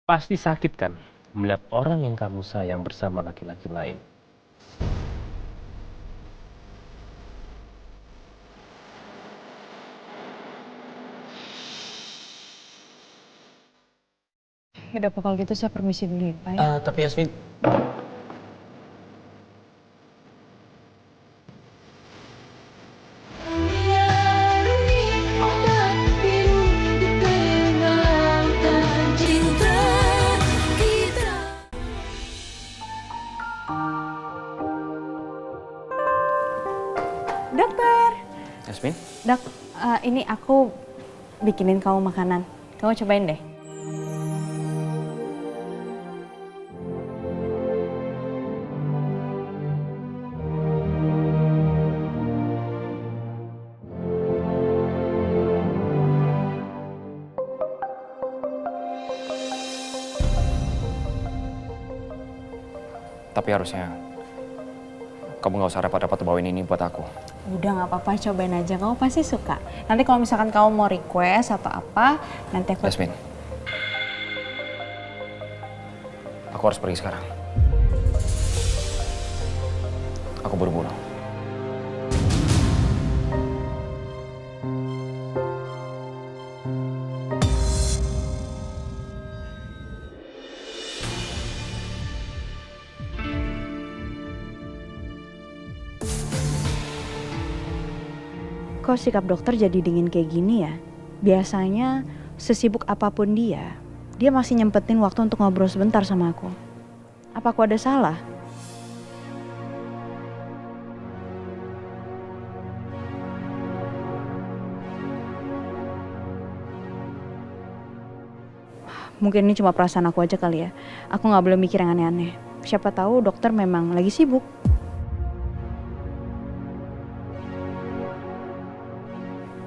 Pasti sakit kan melihat orang yang kamu sayang bersama laki-laki lain. Ya udah, Pak, kalau gitu saya permisi dulu ya, Pak ya. Tapi Yasmin, Dokter, Yasmin, dok, ini aku bikinin kamu makanan. Kamu cobain deh. Tapi harusnya kamu nggak usah repot-repot bawain ini buat aku. Udah nggak apa-apa, cobain aja. Kamu pasti suka. Nanti kalau misalkan kamu mau request atau apa, nanti aku... Yasmin, aku harus pergi sekarang. Aku buru-buru. Kok sikap dokter jadi dingin kayak gini ya? Biasanya sesibuk apapun dia masih nyempetin waktu untuk ngobrol sebentar sama aku. Apa aku ada salah? Mungkin ini cuma perasaan aku aja kali ya. Aku nggak boleh mikir yang aneh-aneh. Siapa tahu dokter memang lagi sibuk.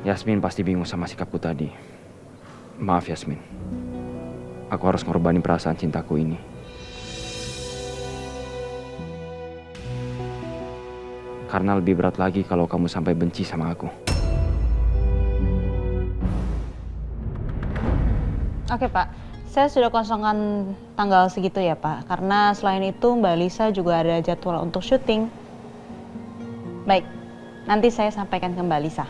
Yasmin pasti bingung sama sikapku tadi. Maaf Yasmin. Aku harus ngorbanin perasaan cintaku ini. Karena lebih berat lagi kalau kamu sampai benci sama aku. Oke, Pak, saya sudah kosongkan tanggal segitu ya, Pak. Karena selain itu Mbak Lisa juga ada jadwal untuk syuting. Baik, nanti saya sampaikan ke Mbak Lisa.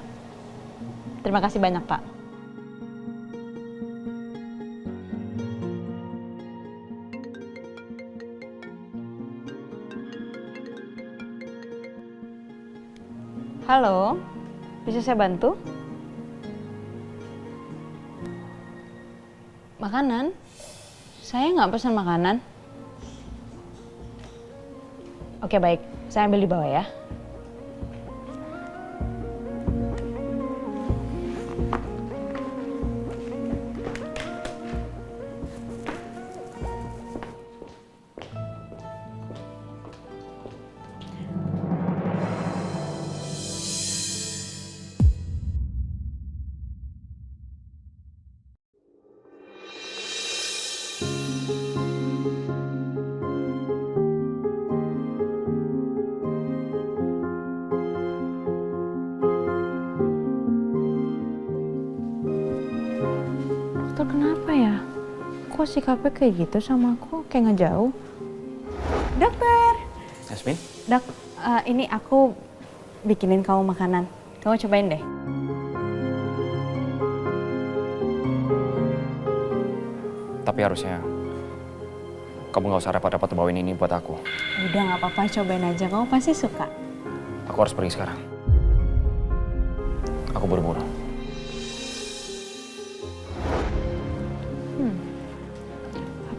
Terima kasih banyak, Pak. Halo, bisa saya bantu? Makanan? Saya nggak pesan makanan. Oke, baik. Saya ambil di bawah ya. Dokter kenapa ya? Kok sikapnya kayak gitu sama aku? Kayak nggak jauh. Dokter! Yasmin? Dok, ini aku bikinin kamu makanan. Kamu cobain deh. Tapi harusnya kamu nggak usah repot-repot bawain ini buat aku. Udah nggak apa-apa, cobain aja. Kamu pasti suka. Aku harus pergi sekarang. Aku buru-buru.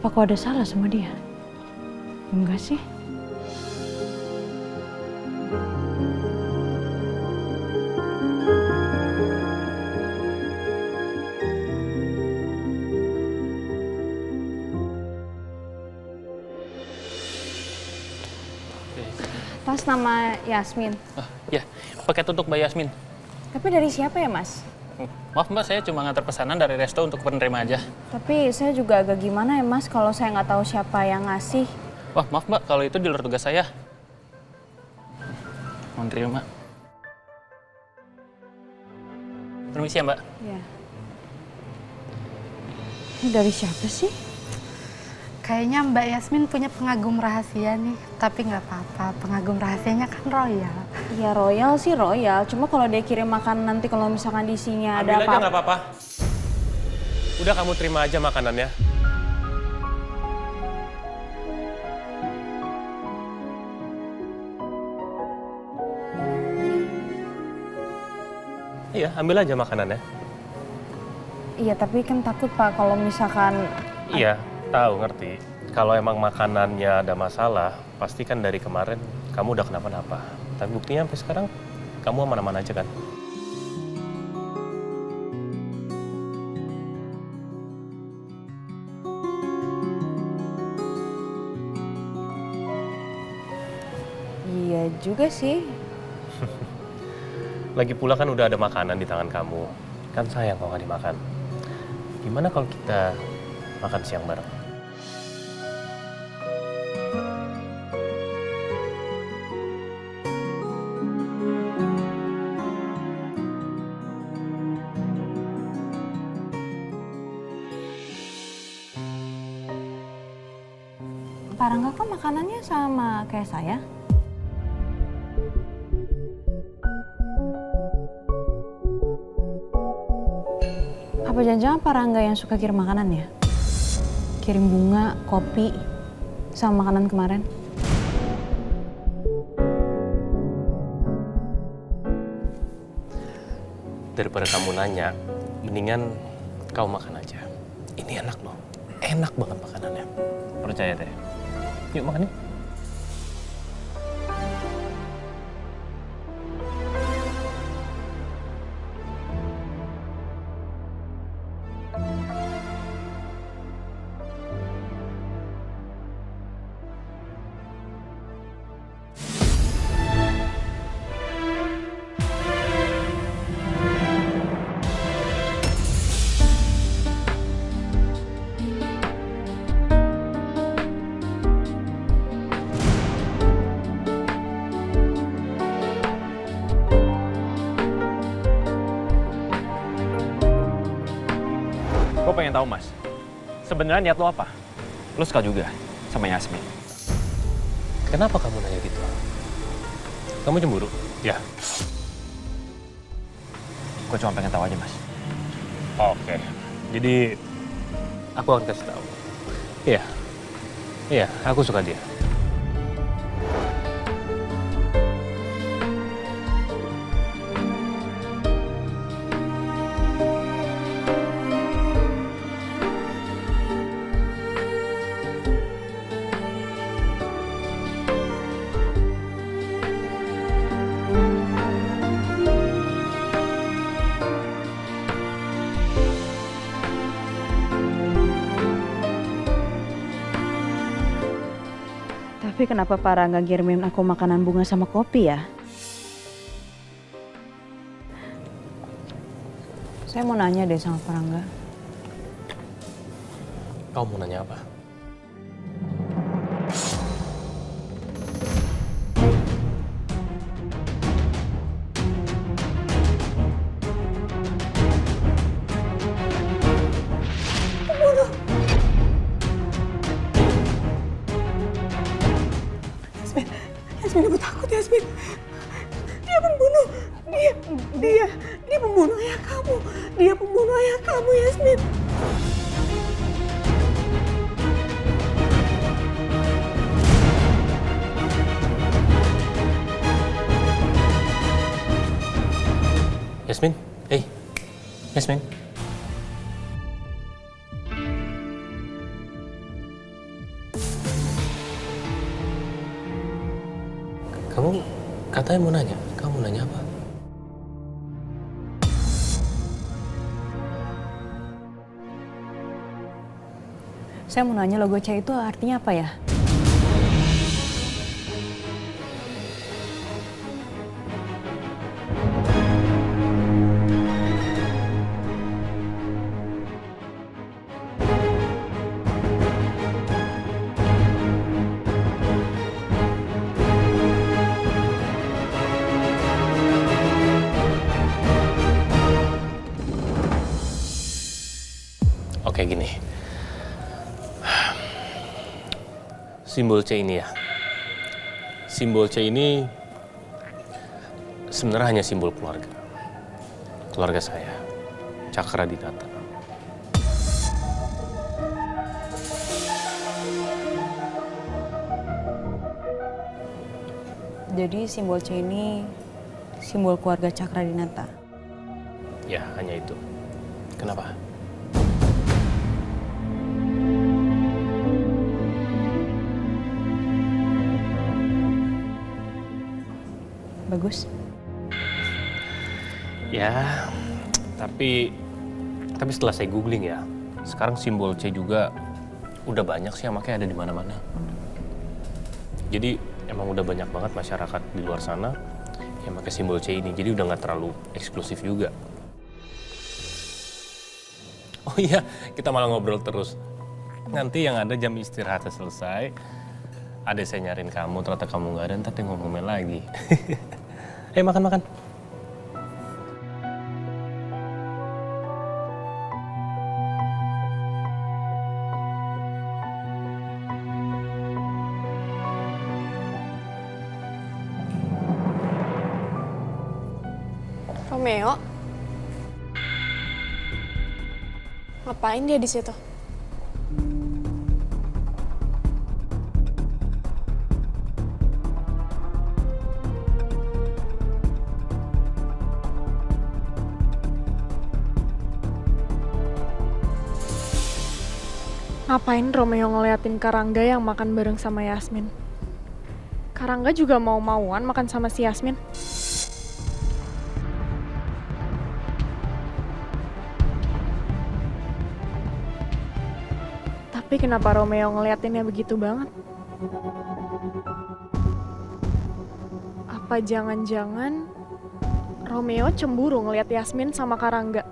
Apa kau ada salah sama dia? Enggak sih. Tas nama Yasmin. Ya, paket untuk Mbak Yasmin. Tapi dari siapa ya, Mas? Maaf Mbak, saya cuma ngantar pesanan dari resto untuk penerima aja. Tapi saya juga agak gimana ya, Mas, kalau saya nggak tahu siapa yang ngasih. Wah, maaf Mbak, kalau itu di luar tugas saya. Mohon terima. Permisi ya Mbak. Ya. Ini dari siapa sih? Kayaknya Mbak Yasmin punya pengagum rahasia nih, tapi nggak apa-apa, pengagum rahasianya kan royal. Ya royal sih royal, cuma kalau dia kirim makanan nanti kalau misalkan di isinya ada Ambil aja apa. nggak apa-apa. Udah kamu terima aja makanannya. Iya, ambil aja makanannya. Iya, tapi kan takut Pak kalau misalkan... Iya, tahu ngerti. Kalau emang makanannya ada masalah, pasti kan dari kemarin kamu udah kenapa-napa. Tapi buktinya sampai sekarang kamu aman-aman aja kan? Iya juga sih. Lagi pula kan udah ada makanan di tangan kamu. Kan sayang kalau nggak dimakan. Gimana kalau kita makan siang bareng? Pak Rangga kok makanannya sama kayak saya? Apa jangan-jangan Pak Rangga yang suka kirim makanan ya? Kirim bunga, kopi, sama makanan kemarin? Daripada kamu nanya, mendingan kau makan aja. Ini enak loh, enak banget makanannya. Percaya deh. Yuk makan yuk. Gue pengen tahu, Mas. Sebenarnya niat lo apa? Lo suka juga sama Yasmin? Kenapa kamu nanya gitu? Kamu cemburu? Ya. Gue cuma pengen tahu aja, Mas. Oke. Jadi aku akan kasih tahu. Iya. Iya, aku suka dia. Tapi kenapa Pak Rangga ngirimin aku makanan bunga sama kopi ya? Saya mau nanya deh sama Pak Rangga. Kau mau nanya apa? Yasmin, aku takut Yasmin. Dia pembunuh. Dia pembunuh ayah kamu. Dia pembunuh ayah kamu, Yasmin. Yasmin, hey, Yasmin. Kamu katanya mau nanya, kamu mau nanya apa? Saya mau nanya logo C itu artinya apa ya? Oke gini, Simbol C ini ya. Simbol C ini sebenarnya hanya simbol keluarga. Keluarga saya, Cakradinata. Jadi simbol C ini simbol keluarga Cakradinata. Ya, hanya itu. Kenapa? Bagus. Ya, tapi setelah saya googling ya, sekarang simbol C juga udah banyak sih yang makanya ada di mana-mana. Jadi emang udah banyak banget masyarakat di luar sana yang pakai simbol C ini, jadi udah nggak terlalu eksklusif juga. Oh iya, kita malah ngobrol terus. Nanti yang ada jam istirahatnya selesai, ada saya nyariin kamu, ternyata kamu nggak ada, ntar dia ngomongin lagi. Ayo makan-makan. Romeo? Ngapain dia di situ? Ngapain Romeo ngeliatin Karangga yang makan bareng sama Yasmin? Karangga juga mau-mauan makan sama si Yasmin. Tapi kenapa Romeo ngeliatinnya begitu banget? Apa jangan-jangan Romeo cemburu ngeliat Yasmin sama Karangga?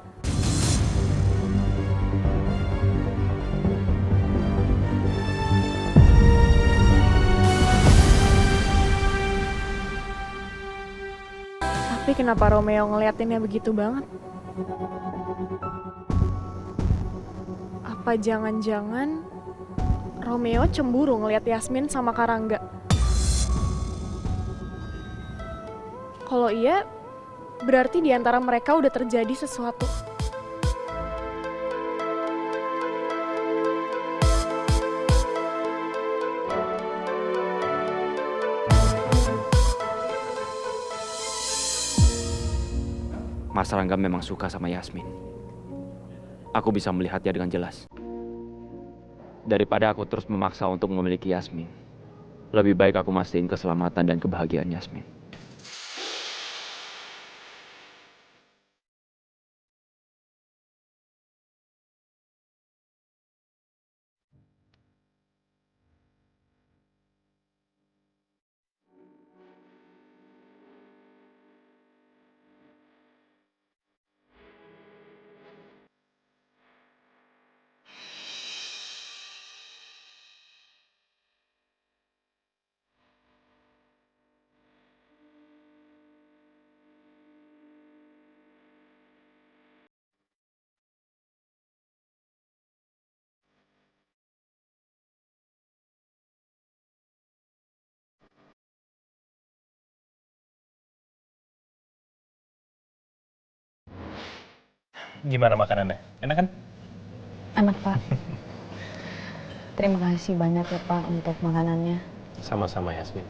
Tapi kenapa Romeo ngeliatinnya begitu banget? Apa jangan-jangan Romeo cemburu ngeliat Yasmin sama Karangga? Kalau iya, berarti di antara mereka udah terjadi sesuatu. Mas Rangga memang suka sama Yasmin. Aku bisa melihatnya dengan jelas. Daripada aku terus memaksa untuk memiliki Yasmin, lebih baik aku mastiin keselamatan dan kebahagiaan Yasmin. Gimana makanannya? Enak kan? Enak, Pak. Terima kasih banyak ya, Pak, untuk makanannya. Sama-sama Yasmin.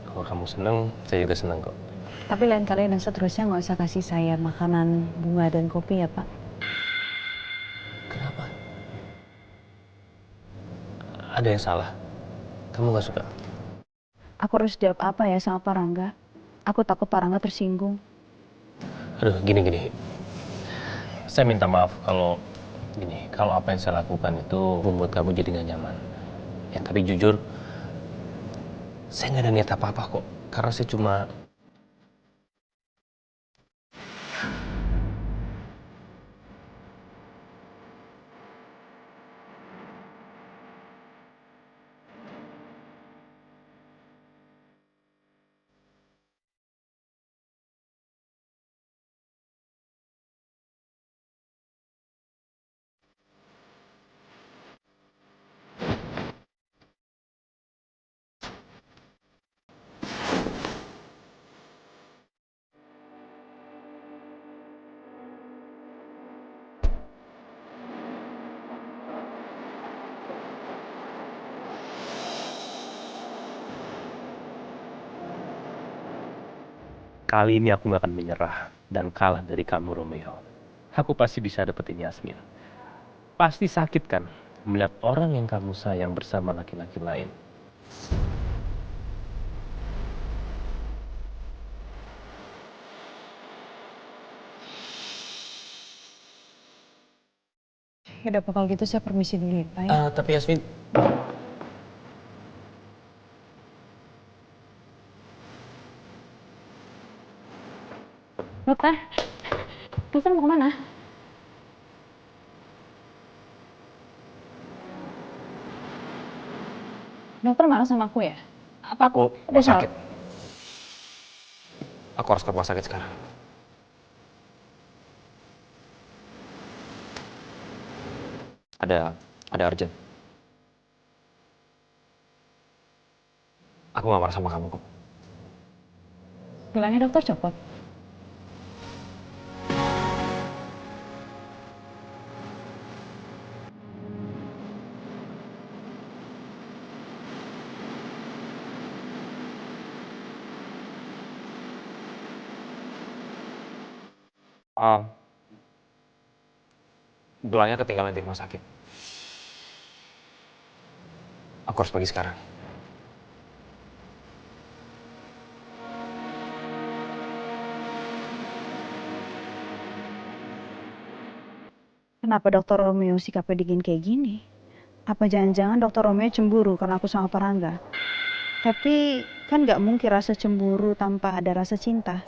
Kalau kamu seneng, saya juga seneng kok. Tapi lain kali dan seterusnya nggak usah kasih saya makanan, bunga, dan kopi ya, Pak. Kenapa? Ada yang salah? Kamu nggak suka? Aku harus jawab apa ya sama Pak Rangga? Aku takut Pak Rangga tersinggung. Aduh, gini. Saya minta maaf kalau kalau apa yang saya lakukan itu membuat kamu jadi nggak nyaman. Ya, tapi jujur, saya nggak ada niat apa-apa kok. Karena saya cuma Kali ini aku gak akan menyerah dan kalah dari kamu, Romeo. Aku pasti bisa dapetin Yasmin. Pasti sakit kan melihat orang yang kamu sayang bersama laki-laki lain. Ya udah Pak, kalau gitu saya permisi dulu ya Pak ya. Tapi Yasmin, Dokter, dokter mau kemana? Dokter marah sama aku ya? Apa Aku ada rumah salah? sakit. Aku harus ke rumah sakit sekarang. Ada urgent. Aku gak marah sama kamu kok. Gelangnya dokter copot. Gelangnya ketinggalan di rumah sakit. Aku harus pergi sekarang. Kenapa Dokter Romeo sikapnya dingin kayak gini? Apa jangan-jangan Dokter Romeo cemburu karena aku sama Parangga? Tapi kan nggak mungkin rasa cemburu tanpa ada rasa cinta.